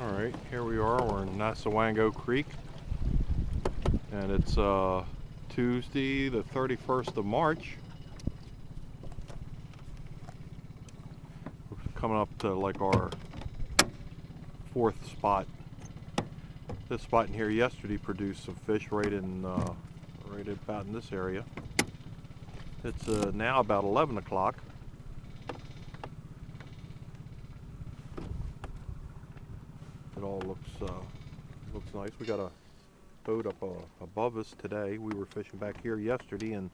Alright, here we are. We're in Nasawango Creek. And it's Tuesday, the 31st of March. We're coming up to like our fourth spot. This spot in here yesterday produced some fish right about in this area. It's now about 11 o'clock. It all looks nice. We got a boat up above us today. We were fishing back here yesterday and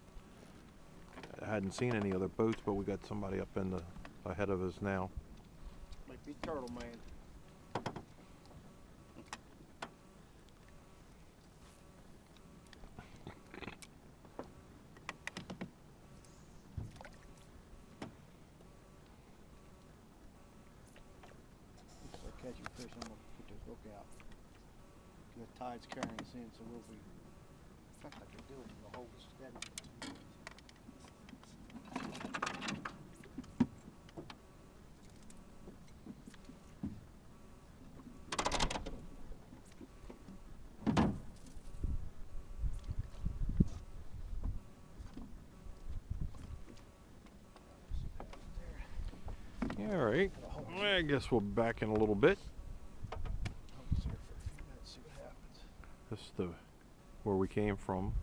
hadn't seen any other boats, but we got somebody up ahead of us now. Might be Turtle Man. Catching fish, I'm gonna put this hook out. The tide's carrying us in, so we'll be. In fact, I can do it. We'll hold it steady. Yeah, all right. I guess we'll back in a little bit. Hold this here for a few minutes, see what happens. This is where we came from.